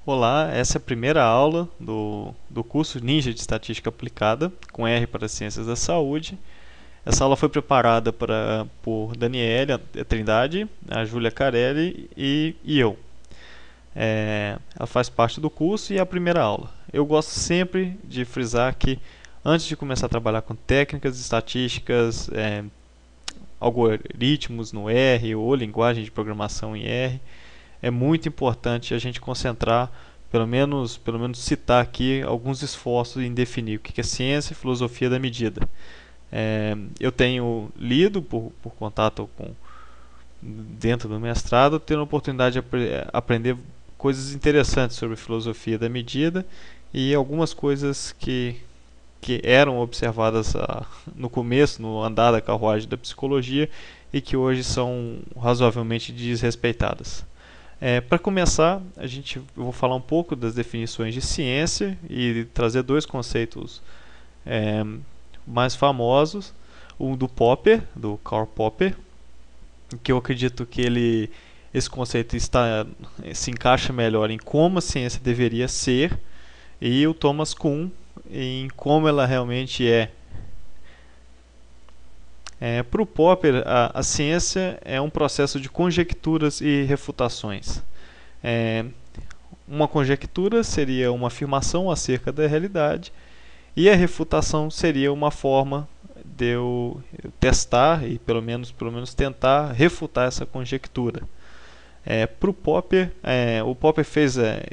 Olá, essa é a primeira aula do curso Ninja de Estatística Aplicada, com R para Ciências da Saúde. Essa aula foi preparada por Daniele a Trindade, a Júlia Carelli e eu. Ela faz parte do curso e é a primeira aula. Eu gosto sempre de frisar que antes de começar a trabalhar com técnicas estatísticas, algoritmos no R ou linguagem de programação em R, é muito importante a gente concentrar, pelo menos citar aqui alguns esforços em definir o que é ciência e filosofia da medida. Eu tenho lido por contato com dentro do mestrado, tendo a oportunidade de aprender coisas interessantes sobre filosofia da medida e algumas coisas que eram observadas no começo, no andar da carruagem da psicologia e que hoje são razoavelmente desrespeitadas. Para começar, eu vou falar um pouco das definições de ciência e trazer dois conceitos mais famosos. Um do Popper, do Karl Popper, que eu acredito que esse conceito se encaixa melhor em como a ciência deveria ser, e o Thomas Kuhn em como ela realmente é. Para o Popper, a ciência é um processo de conjecturas e refutações. Uma conjectura seria uma afirmação acerca da realidade, e a refutação seria uma forma de eu testar e pelo menos tentar refutar essa conjectura. Para o Popper,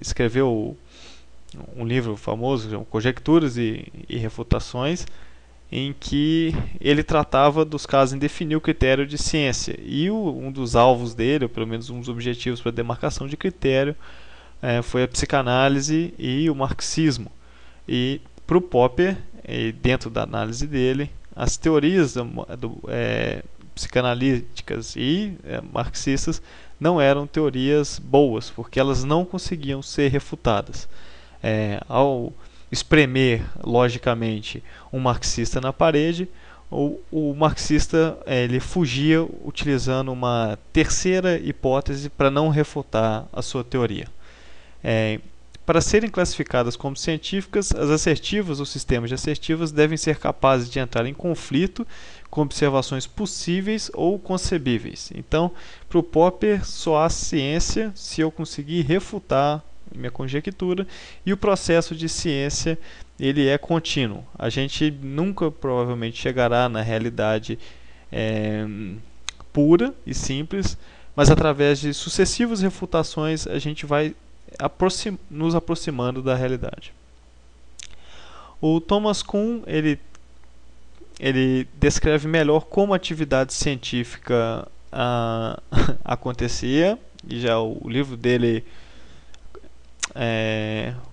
escreveu um livro famoso, Conjecturas e Refutações, em que ele tratava dos casos em definir o critério de ciência. E um dos alvos dele, ou pelo menos um dos objetivos para a demarcação de critério, foi a psicanálise e o marxismo. E para o Popper, dentro da análise dele, as teorias psicanalíticas e marxistas não eram teorias boas, porque elas não conseguiam ser refutadas. Ao espremer logicamente um marxista na parede, o marxista ele fugia utilizando uma terceira hipótese para não refutar a sua teoria. Para serem classificadas como científicas, as assertivas ou sistemas de assertivas devem ser capazes de entrar em conflito com observações possíveis ou concebíveis. Então, para o Popper, só há ciência se eu conseguir refutar minha conjectura, e o processo de ciência ele é contínuo. A gente nunca provavelmente chegará na realidade pura e simples, mas através de sucessivas refutações a gente vai nos aproximando da realidade. O Thomas Kuhn ele descreve melhor como a atividade científica acontecia, e já o livro dele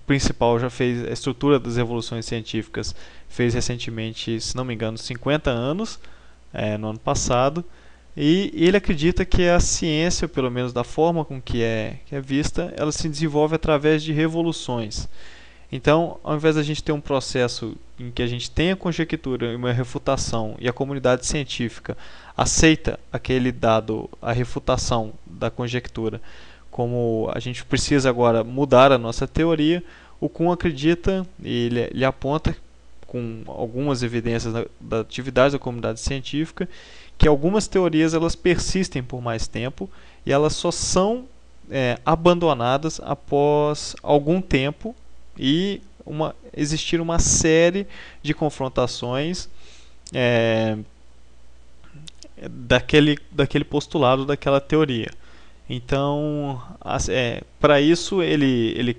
principal já fez a estrutura das evoluções científicas, fez recentemente, se não me engano, 50 anos, no ano passado, e ele acredita que a ciência, pelo menos da forma com que é vista, ela se desenvolve através de revoluções. Então, ao invés da gente ter um processo em que a gente tem a conjectura e uma refutação, e a comunidade científica aceita aquele dado, a refutação da conjectura, como a gente precisa agora mudar a nossa teoria, o Kuhn acredita, e ele aponta com algumas evidências da atividade da comunidade científica, que algumas teorias elas persistem por mais tempo e elas só são abandonadas após algum tempo e existir uma série de confrontações daquele postulado, daquela teoria. Então, para isso ele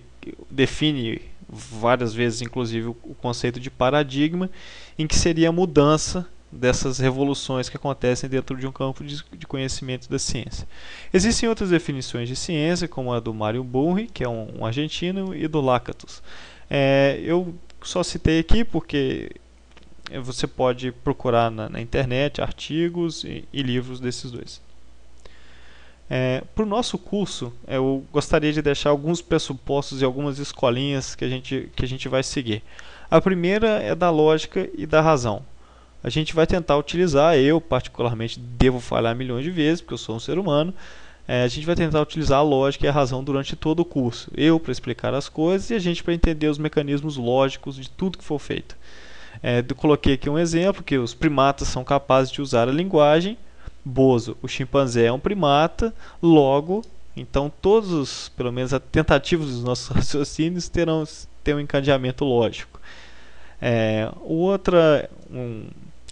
define várias vezes, inclusive, o conceito de paradigma, em que seria a mudança dessas revoluções que acontecem dentro de um campo de conhecimento da ciência. Existem outras definições de ciência, como a do Mário Burri, que é um argentino, e do Lakatos. Eu só citei aqui porque você pode procurar na internet artigos e livros desses dois. Para o nosso curso, eu gostaria de deixar alguns pressupostos e algumas escolinhas que a gente vai seguir. A primeira é da lógica e da razão. A gente vai tentar utilizar, eu particularmente devo falhar milhões de vezes, porque eu sou um ser humano, a gente vai tentar utilizar a lógica e a razão durante todo o curso. Eu para explicar as coisas e a gente para entender os mecanismos lógicos de tudo que for feito. Eu coloquei aqui um exemplo que os primatas são capazes de usar a linguagem. Bozo, o chimpanzé é um primata, logo, então todos, pelo menos a tentativa dos nossos raciocínios terão ter um encadeamento lógico.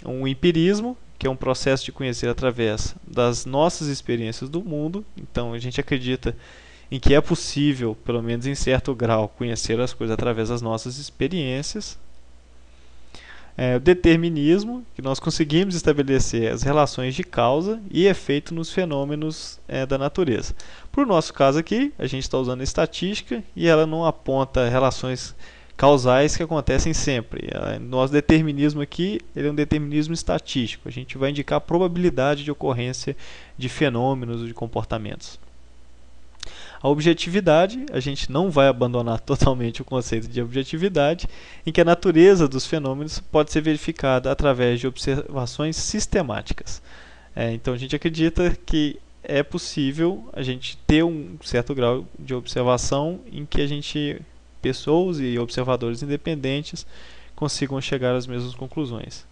Um empirismo, que é um processo de conhecer através das nossas experiências do mundo. Então a gente acredita em que é possível, pelo menos em certo grau, conhecer as coisas através das nossas experiências. O determinismo, que nós conseguimos estabelecer as relações de causa e efeito nos fenômenos da natureza. Por nosso caso aqui, a gente está usando a estatística e ela não aponta relações causais que acontecem sempre. Nosso determinismo aqui ele é um determinismo estatístico. A gente vai indicar a probabilidade de ocorrência de fenômenos ou de comportamentos. A objetividade, a gente não vai abandonar totalmente o conceito de objetividade, em que a natureza dos fenômenos pode ser verificada através de observações sistemáticas. Então a gente acredita que é possível a gente ter um certo grau de observação em que a gente, pessoas e observadores independentes, consigam chegar às mesmas conclusões.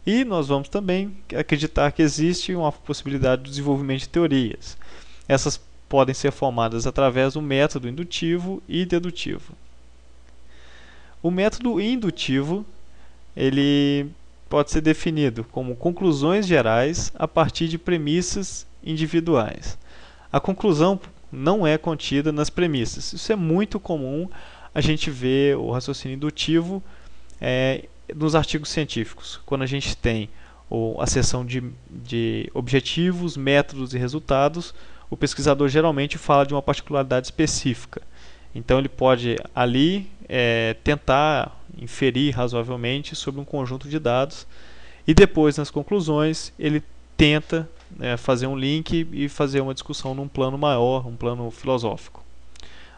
E nós vamos também acreditar que existe uma possibilidade de desenvolvimento de teorias. Essas podem ser formadas através do método indutivo e dedutivo. O método indutivo ele pode ser definido como conclusões gerais a partir de premissas individuais. A conclusão não é contida nas premissas. Isso é muito comum a gente ver o raciocínio indutivo nos artigos científicos, quando a gente tem a seção de objetivos, métodos e resultados. O pesquisador geralmente fala de uma particularidade específica. Então ele pode ali tentar inferir razoavelmente sobre um conjunto de dados e depois nas conclusões ele tenta fazer um link e fazer uma discussão num plano maior, um plano filosófico.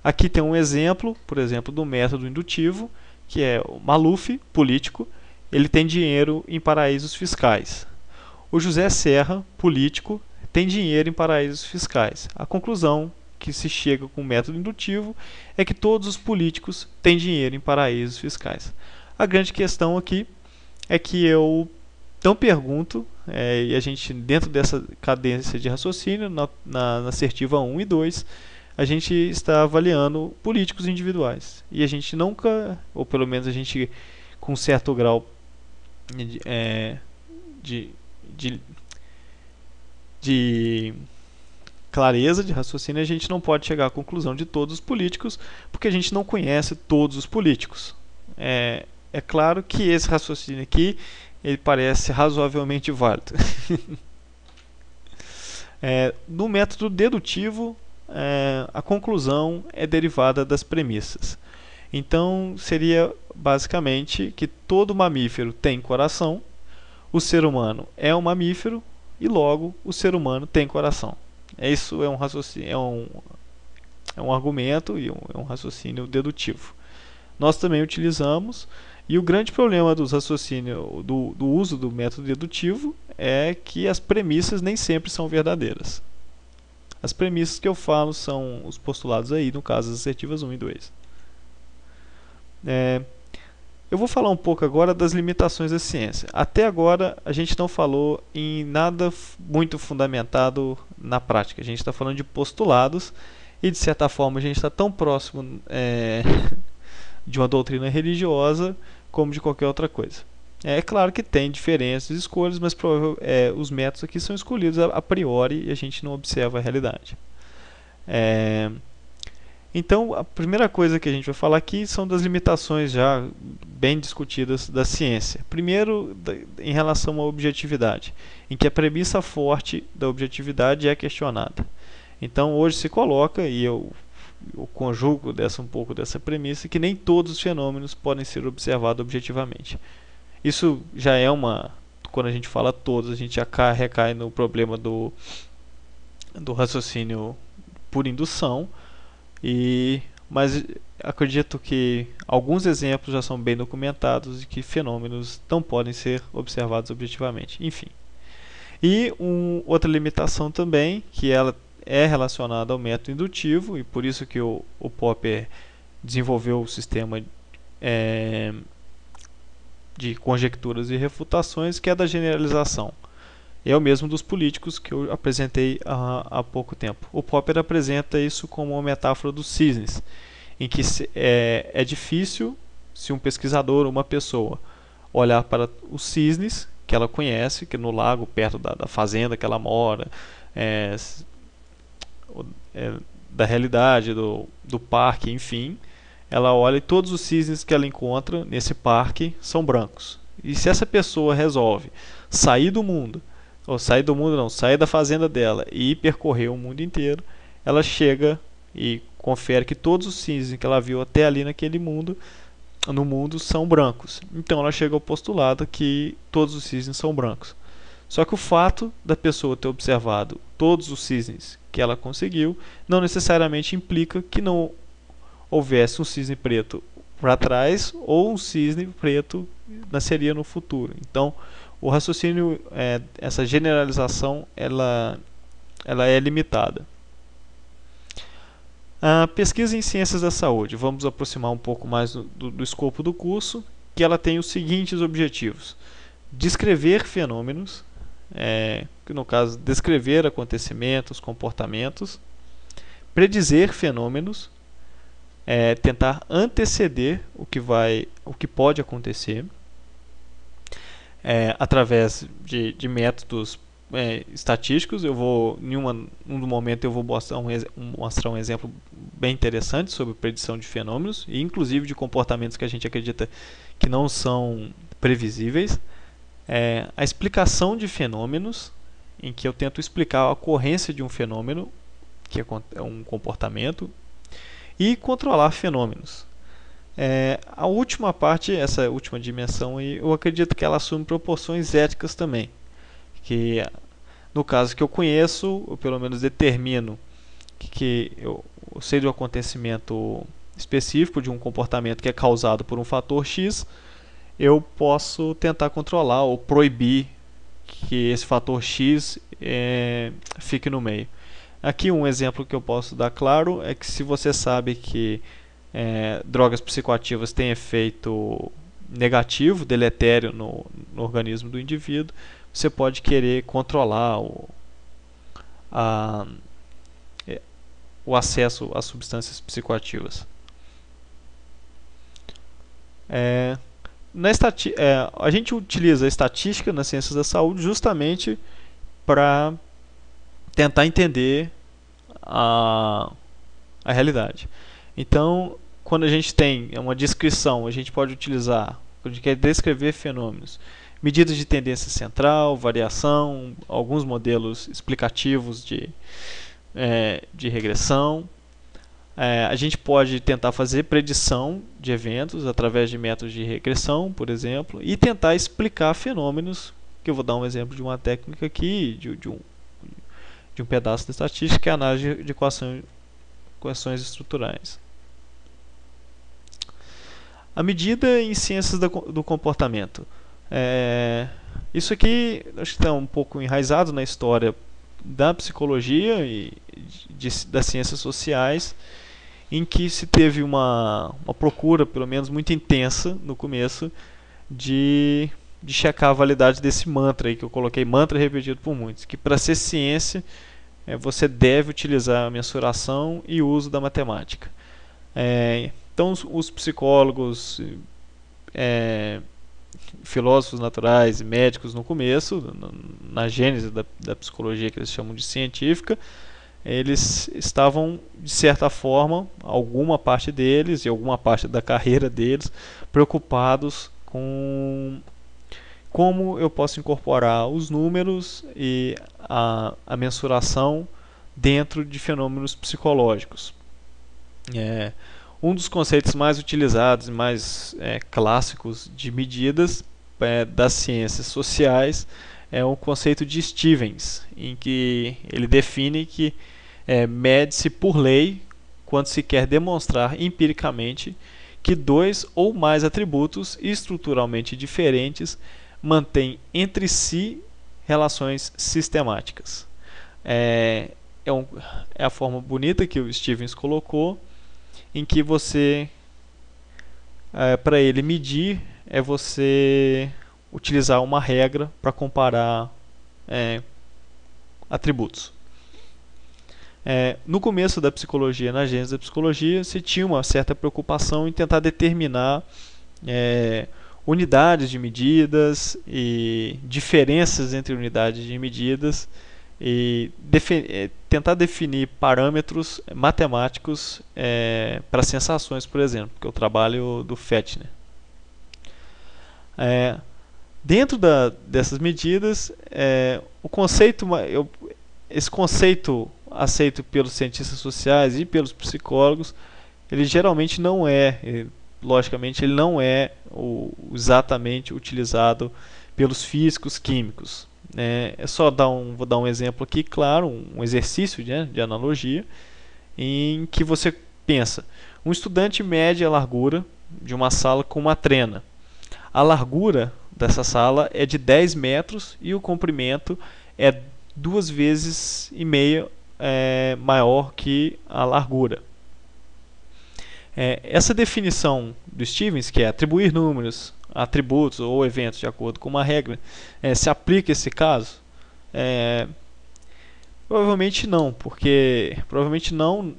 Aqui tem um exemplo, por exemplo, do método indutivo, que é o Maluf, político, ele tem dinheiro em paraísos fiscais. O José Serra, político, tem dinheiro em paraísos fiscais. A conclusão que se chega com o método indutivo é que todos os políticos têm dinheiro em paraísos fiscais. A grande questão aqui é que eu não pergunto, e a gente, dentro dessa cadência de raciocínio, na assertiva 1 e 2, a gente está avaliando políticos individuais. E a gente nunca, ou pelo menos a gente com certo grau de clareza de raciocínio, a gente não pode chegar à conclusão de todos os políticos, porque a gente não conhece todos os políticos. É claro que esse raciocínio aqui ele parece razoavelmente válido. No método dedutivo, a conclusão é derivada das premissas. Então, seria basicamente que todo mamífero tem coração, o ser humano é um mamífero, e logo o ser humano tem coração. Isso é um raciocínio, é um argumento e é um raciocínio dedutivo. Nós também utilizamos, e o grande problema dos raciocínios, do uso do método dedutivo é que as premissas nem sempre são verdadeiras. As premissas que eu falo são os postulados aí, no caso as assertivas 1 e 2. Eu vou falar um pouco agora das limitações da ciência. Até agora a gente não falou em nada muito fundamentado na prática. A gente está falando de postulados e de certa forma a gente está tão próximo de uma doutrina religiosa como de qualquer outra coisa. É claro que tem diferenças e escolhas, mas os métodos aqui são escolhidos a priori e a gente não observa a realidade. Então, a primeira coisa que a gente vai falar aqui são das limitações já bem discutidas da ciência. Primeiro, em relação à objetividade, em que a premissa forte da objetividade é questionada. Então, hoje se coloca, e eu conjugo um pouco dessa premissa, que nem todos os fenômenos podem ser observados objetivamente. Isso já é quando a gente fala todos, a gente já recai no problema do raciocínio por indução, mas acredito que alguns exemplos já são bem documentados de que fenômenos não podem ser observados objetivamente. Enfim. E outra limitação também, que ela é relacionada ao método indutivo, e por isso que o Popper desenvolveu o sistema de conjecturas e refutações, que é da generalização. É o mesmo dos políticos que eu apresentei há pouco tempo. O Popper apresenta isso como uma metáfora dos cisnes, em que é difícil, se um pesquisador, uma pessoa, olhar para os cisnes que ela conhece, que no lago, perto da fazenda que ela mora, da realidade, do parque, enfim, ela olha e todos os cisnes que ela encontra nesse parque são brancos. E se essa pessoa resolve sair do mundo, ou sair do mundo não, sair da fazenda dela e percorrer o mundo inteiro, ela chega e confere que todos os cisnes que ela viu até ali no mundo são brancos. Então ela chega ao postulado que todos os cisnes são brancos. Só que o fato da pessoa ter observado todos os cisnes que ela conseguiu não necessariamente implica que não houvesse um cisne preto para trás ou um cisne preto nasceria no futuro. Então, o raciocínio, essa generalização, ela é limitada. A pesquisa em ciências da saúde, vamos aproximar um pouco mais do escopo do curso, que ela tem os seguintes objetivos: descrever fenômenos, que no caso, descrever acontecimentos, comportamentos, predizer fenômenos, tentar anteceder o que pode acontecer, através de métodos estatísticos. Em um momento eu vou mostrar um exemplo bem interessante sobre predição de fenômenos, e inclusive de comportamentos que a gente acredita que não são previsíveis. A explicação de fenômenos, em que eu tento explicar a ocorrência de um fenômeno, que é um comportamento, e controlar fenômenos. A última parte, essa última dimensão, eu acredito que ela assume proporções éticas também, que no caso que eu conheço, eu pelo menos determino que eu sei do acontecimento específico de um comportamento que é causado por um fator X, eu posso tentar controlar ou proibir que esse fator X fique no meio. Aqui um exemplo que eu posso dar claro é que, se você sabe que drogas psicoativas têm efeito negativo, deletério no organismo do indivíduo, você pode querer controlar o acesso às substâncias psicoativas. A gente utiliza a estatística nas ciências da saúde justamente para tentar entender a realidade. Então, quando a gente tem uma descrição, a gente pode utilizar, quando a gente quer descrever fenômenos, medidas de tendência central, variação, alguns modelos explicativos de regressão. A gente pode tentar fazer predição de eventos através de métodos de regressão, por exemplo, e tentar explicar fenômenos, que eu vou dar um exemplo de uma técnica aqui, de um pedaço da estatística, que é a análise de equações estruturais. A medida em ciências do comportamento. Isso aqui acho que está um pouco enraizado na história da psicologia e das ciências sociais, em que se teve uma procura, pelo menos muito intensa no começo, de checar a validade desse mantra aí que eu coloquei, mantra repetido por muitos, que para ser ciência você deve utilizar a mensuração e o uso da matemática. Então os psicólogos, filósofos naturais e médicos no começo, na gênese da psicologia que eles chamam de científica, eles estavam, de certa forma, alguma parte deles e alguma parte da carreira deles, preocupados com como eu posso incorporar os números e a mensuração dentro de fenômenos psicológicos. Um dos conceitos mais utilizados e mais clássicos de medidas das ciências sociais é o conceito de Stevens, em que ele define que mede-se por lei quando se quer demonstrar empiricamente que dois ou mais atributos estruturalmente diferentes mantêm entre si relações sistemáticas. é, é a forma bonita que o Stevens colocou, em que você, para ele medir, é você utilizar uma regra para comparar atributos. No começo da psicologia, na gênese da psicologia, se tinha uma certa preocupação em tentar determinar unidades de medidas e diferenças entre unidades de medidas e tentar definir parâmetros matemáticos para sensações, por exemplo, que é o trabalho do Fechner. Dentro dessas medidas, esse conceito aceito pelos cientistas sociais e pelos psicólogos, ele geralmente não logicamente, ele não é exatamente utilizado pelos físicos químicos. É só vou dar um exemplo aqui, claro, um exercício de analogia, em que você pensa, um estudante mede a largura de uma sala com uma trena. A largura dessa sala é de 10 metros e o comprimento é 2,5 vezes maior que a largura. Essa definição do Stevens, que é atribuir números, atributos ou eventos de acordo com uma regra, se aplica a esse caso? Provavelmente não, porque provavelmente não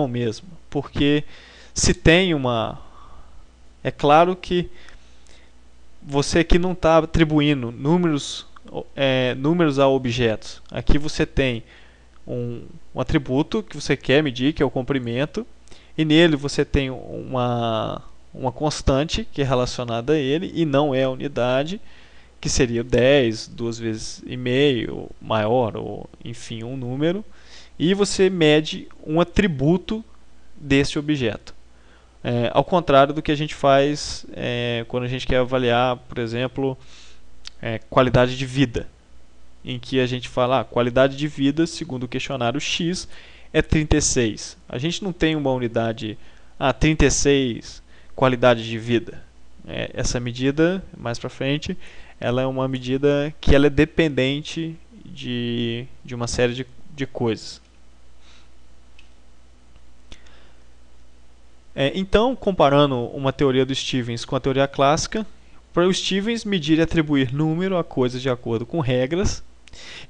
mesmo, porque se tem é claro que você aqui não está atribuindo números a objetos. Aqui você tem um atributo que você quer medir, que é o comprimento, e nele você tem uma constante que é relacionada a ele e não é a unidade, que seria 10, 2,5 vezes maior, ou enfim, um número, e você mede um atributo desse objeto. Ao contrário do que a gente faz quando a gente quer avaliar, por exemplo, qualidade de vida, em que a gente fala qualidade de vida, segundo o questionário X, é 36. A gente não tem uma unidade 36 qualidade de vida. Essa medida, mais para frente, ela é uma medida que ela é dependente de uma série de coisas. Então, comparando uma teoria do Stevens com a teoria clássica, para o Stevens, medir e atribuir número a coisas de acordo com regras.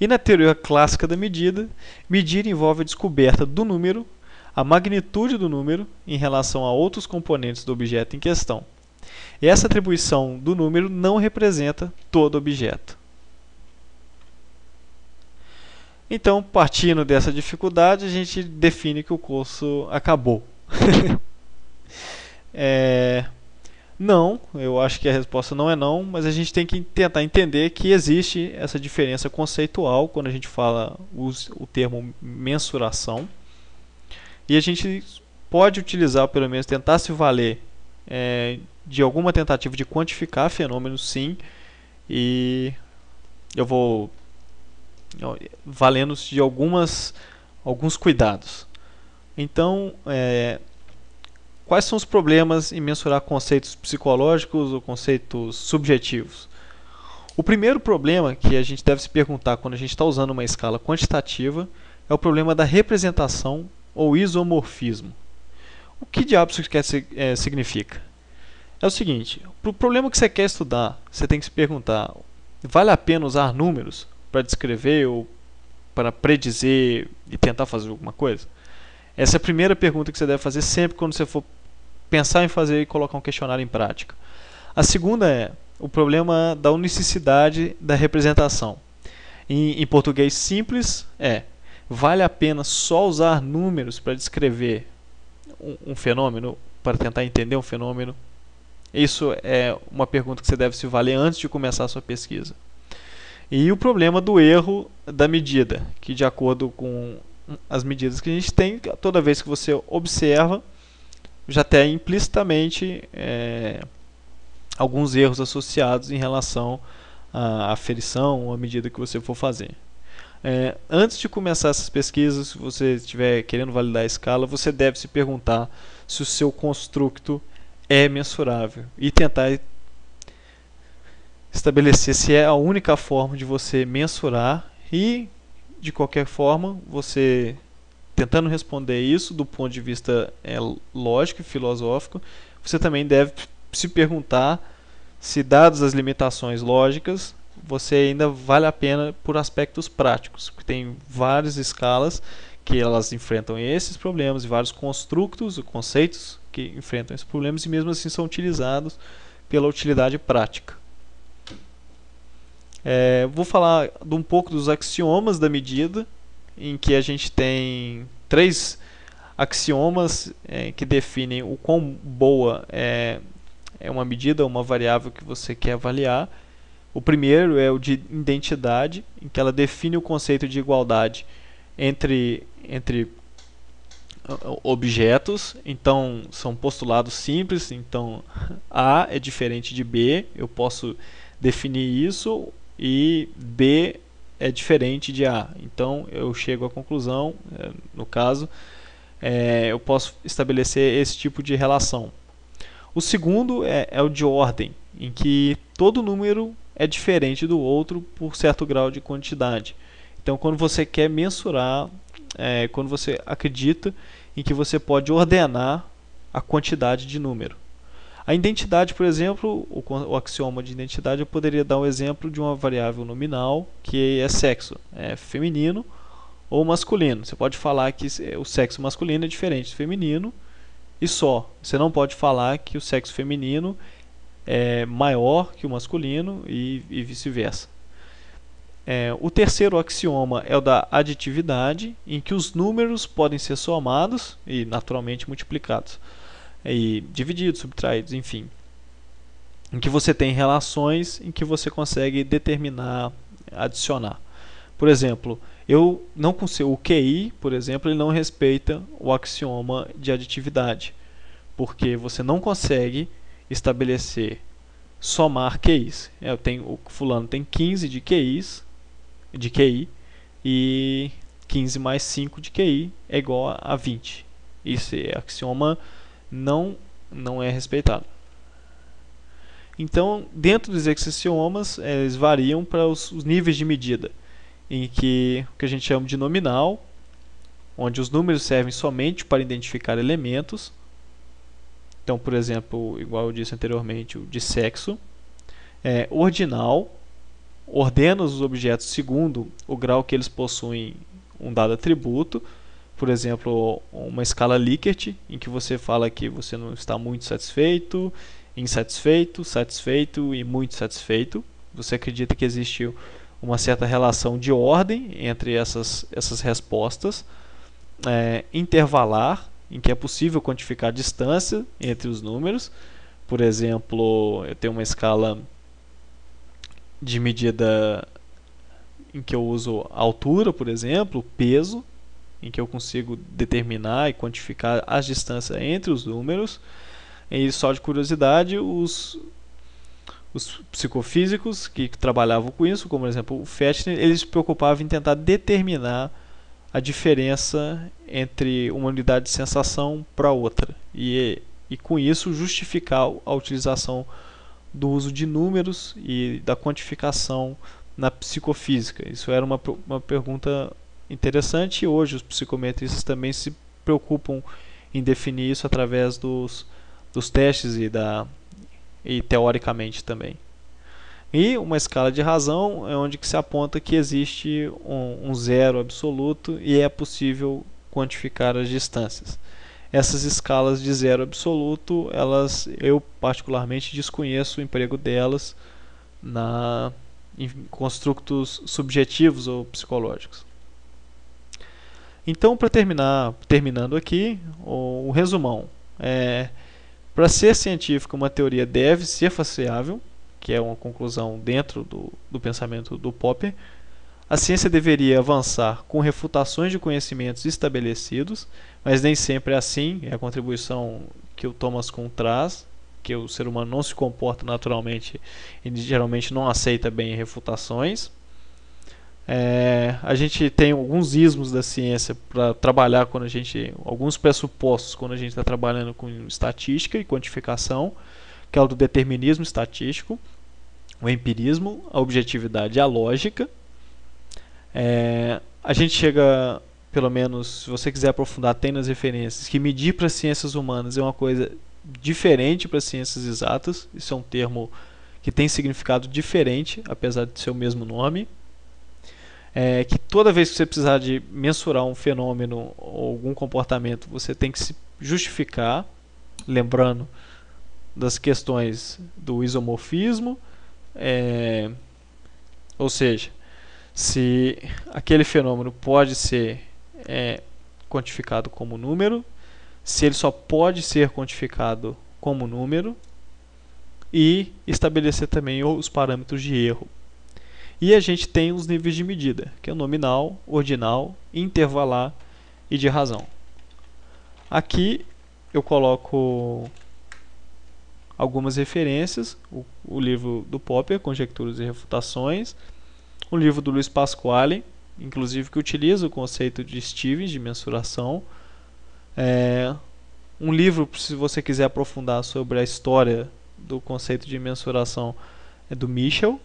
E na teoria clássica da medida, medir envolve a descoberta do número, a magnitude do número em relação a outros componentes do objeto em questão. E essa atribuição do número não representa todo objeto. Então, partindo dessa dificuldade, a gente define que o curso acabou. Não, eu acho que a resposta não é não, mas a gente tem que tentar entender que existe essa diferença conceitual quando a gente usa o termo mensuração, e a gente pode utilizar, pelo menos tentar se valer de alguma tentativa de quantificar fenômenos, sim, e eu vou valendo-se de alguns cuidados. Então, quais são os problemas em mensurar conceitos psicológicos ou conceitos subjetivos? O primeiro problema que a gente deve se perguntar quando a gente está usando uma escala quantitativa é o problema da representação ou isomorfismo. O que diabos isso significa? É o seguinte, para o problema que você quer estudar, você tem que se perguntar, vale a pena usar números para descrever ou para predizer e tentar fazer alguma coisa? Essa é a primeira pergunta que você deve fazer sempre quando você for pensar em fazer e colocar um questionário em prática. A segunda é o problema da unicidade da representação. Em português simples, vale a pena só usar números para descrever um fenômeno, para tentar entender um fenômeno? Isso é uma pergunta que você deve se valer antes de começar a sua pesquisa. E o problema do erro da medida, que de acordo com as medidas que a gente tem, toda vez que você observa, já tem implicitamente alguns erros associados em relação à aferição ou à medida que você for fazer. Antes de começar essas pesquisas, se você estiver querendo validar a escala, você deve se perguntar se o seu construto é mensurável e tentar estabelecer se é a única forma de você mensurar e de qualquer forma, você tentando responder isso do ponto de vista lógico e filosófico, você também deve se perguntar se, dadas as limitações lógicas, você ainda vale a pena por aspectos práticos, porque tem várias escalas que elas enfrentam esses problemas e vários construtos, conceitos que enfrentam esses problemas e mesmo assim são utilizados pela utilidade prática. Vou falar um pouco dos axiomas da medida, em que a gente tem 3 axiomas que definem o quão boa é uma medida, uma variável que você quer avaliar. O primeiro é o de identidade, em que ela define o conceito de igualdade entre objetos. Então, são postulados simples. Então, A é diferente de B, eu posso definir isso, e B é diferente de A. Então, eu chego à conclusão, no caso, eu posso estabelecer esse tipo de relação. O segundo é o de ordem, em que todo número é diferente do outro por certo grau de quantidade. Então, quando você quer mensurar, quando você acredita em que você pode ordenar a quantidade de número. A identidade, por exemplo, o axioma de identidade, eu poderia dar um exemplo de uma variável nominal que é sexo, feminino ou masculino. Você pode falar que o sexo masculino é diferente do feminino e só. Você não pode falar que o sexo feminino é maior que o masculino e vice-versa. O terceiro axioma é o da aditividade, em que os números podem ser somados e naturalmente multiplicados, e divididos, subtraídos, enfim. Em que você tem relações em que você consegue determinar, adicionar. Por exemplo, o QI, por exemplo, ele não respeita o axioma de aditividade, porque você não consegue estabelecer somar QIs. O fulano tem 15 de QI e 15 mais 5 de QI é igual a 20. Esse axioma não é respeitado. Então, dentro dos axiomas, eles variam para os níveis de medida, em que o que a gente chama de nominal, onde os números servem somente para identificar elementos. Então, por exemplo, igual eu disse anteriormente, o de sexo. Ordinal, ordena os objetos segundo o grau que eles possuem um dado atributo. Por exemplo, uma escala Likert, em que você fala que você não está muito satisfeito, insatisfeito, satisfeito e muito satisfeito. Você acredita que existe uma certa relação de ordem entre essas respostas. Intervalar, em que é possível quantificar a distância entre os números. Por exemplo, eu tenho uma escala de medida em que eu uso a altura, por exemplo, peso, em que eu consigo determinar e quantificar as distâncias entre os números. E só de curiosidade, os psicofísicos que trabalhavam com isso, como por exemplo o Fechner, eles se preocupavam em tentar determinar a diferença entre uma unidade de sensação para outra e com isso justificar a utilização do uso de números e da quantificação na psicofísica. Isso era uma pergunta interessante e hoje os psicometristas também se preocupam em definir isso através dos testes e teoricamente também. E uma escala de razão é onde que se aponta que existe um zero absoluto e é possível quantificar as distâncias. Essas escalas de zero absoluto, eu particularmente desconheço o emprego delas em construtos subjetivos ou psicológicos. Então, para terminando aqui, o resumão. Para ser científica, uma teoria deve ser falseável, que é uma conclusão dentro do pensamento do Popper. A ciência deveria avançar com refutações de conhecimentos estabelecidos, mas nem sempre é assim. É a contribuição que o Thomas Kuhn traz, que o ser humano não se comporta naturalmente e geralmente não aceita bem refutações. A gente tem alguns ismos da ciência para trabalhar alguns pressupostos quando a gente está trabalhando com estatística e quantificação, que é o do determinismo estatístico, o empirismo, a objetividade e a lógica. A gente chega, pelo menos, se você quiser aprofundar, tem nas referências, que medir para ciências humanas é uma coisa diferente para ciências exatas. Isso é um termo que tem significado diferente, apesar de ser o mesmo nome. Que toda vez que você precisar de mensurar um fenômeno ou algum comportamento, você tem que se justificar, lembrando das questões do isomorfismo, ou seja, se aquele fenômeno pode ser quantificado como número, se ele só pode ser quantificado como número, e estabelecer também os parâmetros de erro. E a gente tem os níveis de medida, que é o nominal, ordinal, intervalar e de razão. Aqui eu coloco algumas referências, o livro do Popper, Conjecturas e Refutações, o livro do Luiz Pasquale, inclusive que utiliza o conceito de Stevens, de mensuração, um livro, se você quiser aprofundar sobre a história do conceito de mensuração, é do Michel,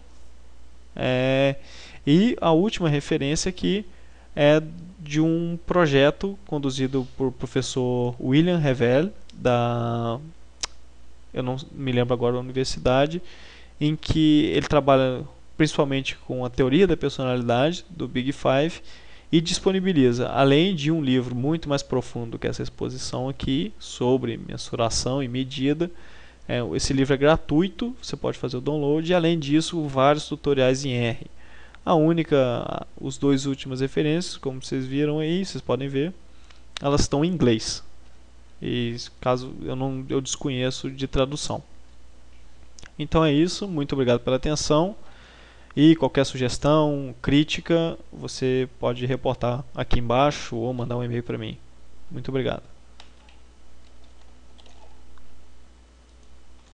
e a última referência aqui é de um projeto conduzido por professor William Revel, eu não me lembro agora da universidade, em que ele trabalha principalmente com a teoria da personalidade do Big Five e disponibiliza, além de um livro muito mais profundo que essa exposição aqui, sobre mensuração e medida. Esse livro é gratuito, você pode fazer o download, e além disso, vários tutoriais em R. Os dois últimas referências, como vocês viram aí, vocês podem ver, elas estão em inglês. E caso eu desconheço de tradução. Então é isso, muito obrigado pela atenção. E qualquer sugestão, crítica, você pode reportar aqui embaixo ou mandar um e-mail para mim. Muito obrigado.